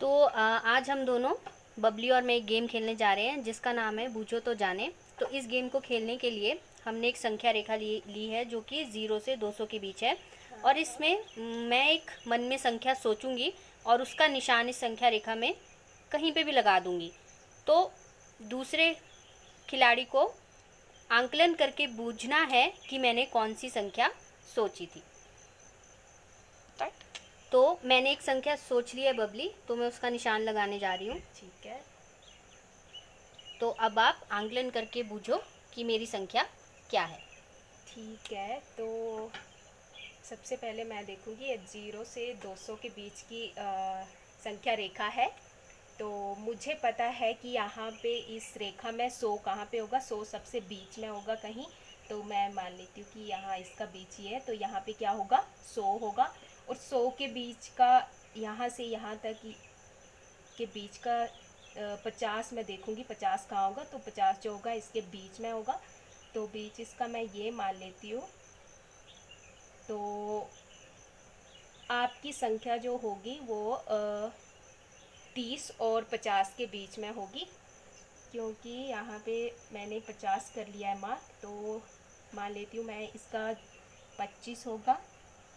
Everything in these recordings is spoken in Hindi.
तो आज हम दोनों बबली और मैं एक गेम खेलने जा रहे हैं जिसका नाम है बूझो तो जाने। तो इस गेम को खेलने के लिए हमने एक संख्या रेखा ली है जो कि 0 से 200 के बीच है। और इसमें मैं एक मन में संख्या सोचूंगी और उसका निशान इस संख्या रेखा में कहीं पे भी लगा दूंगी। तो दूसरे खिलाड़ी को आंकलन करके बूझना है कि मैंने कौन सी संख्या सोची थी। तो मैंने एक संख्या सोच ली है बबली, तो मैं उसका निशान लगाने जा रही हूँ। ठीक है। तो अब आप आंकलन करके बूझो कि मेरी संख्या क्या है। ठीक है, तो सबसे पहले मैं देखूंगी ये 0 से 200 के बीच की संख्या रेखा है। तो मुझे पता है कि यहाँ पे इस रेखा में 100 कहाँ पे होगा, 100 सबसे बीच में होगा कहीं। तो मैं मान लेती हूँ कि यहाँ इसका बीच ही है, तो यहाँ पे क्या होगा, 100 होगा। और 100 के बीच का यहाँ से यहाँ तक के बीच का 50 मैं देखूंगी 50 कहाँ होगा, तो 50 जो होगा इसके बीच में होगा। तो बीच इसका मैं ये मान लेती हूँ। तो आपकी संख्या जो होगी वो 30 और 50 के बीच में होगी, क्योंकि यहाँ पे मैंने 50 कर लिया है मार्क। तो मान लेती हूँ मैं इसका 25 होगा,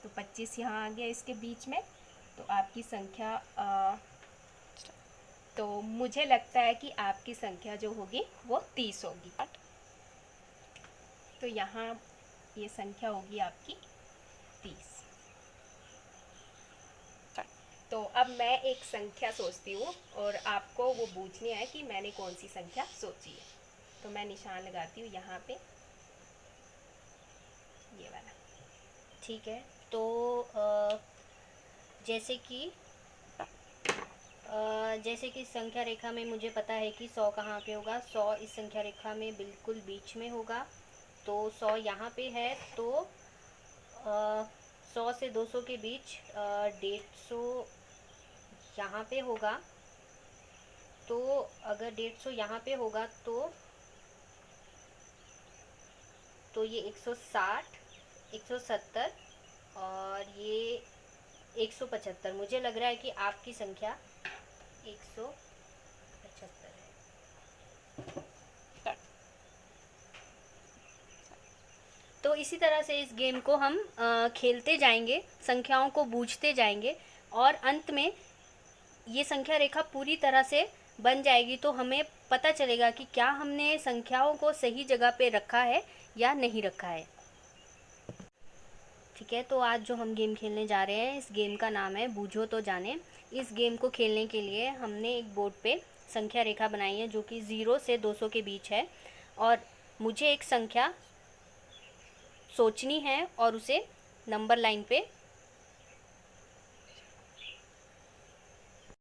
तो 25 यहाँ आ गया इसके बीच में। तो आपकी संख्या तो मुझे लगता है कि आपकी संख्या जो होगी वो 30 होगी। तो यहाँ ये संख्या होगी आपकी 30। तो अब मैं एक संख्या सोचती हूँ और आपको वो पूछनी है कि मैंने कौन सी संख्या सोची है। तो मैं निशान लगाती हूँ यहाँ पे, ये वाला। ठीक है, तो जैसे कि संख्या रेखा में मुझे पता है कि 100 कहाँ पे होगा। 100 इस संख्या रेखा में बिल्कुल बीच में होगा। तो 100 यहाँ पे है, तो 100 से 200 के बीच 150 यहाँ पे होगा। तो अगर 150 यहाँ पे होगा तो ये 160, 170 और ये 175। मुझे लग रहा है कि आपकी संख्या 175 है। तो इसी तरह से इस गेम को हम खेलते जाएंगे, संख्याओं को बूझते जाएंगे और अंत में ये संख्या रेखा पूरी तरह से बन जाएगी। तो हमें पता चलेगा कि क्या हमने संख्याओं को सही जगह पे रखा है या नहीं रखा है। ठीक है, तो आज जो हम गेम खेलने जा रहे हैं इस गेम का नाम है बूझो तो जाने। इस गेम को खेलने के लिए हमने एक बोर्ड पे संख्या रेखा बनाई है जो कि 0 से 200 के बीच है और मुझे एक संख्या सोचनी है और उसे नंबर लाइन पे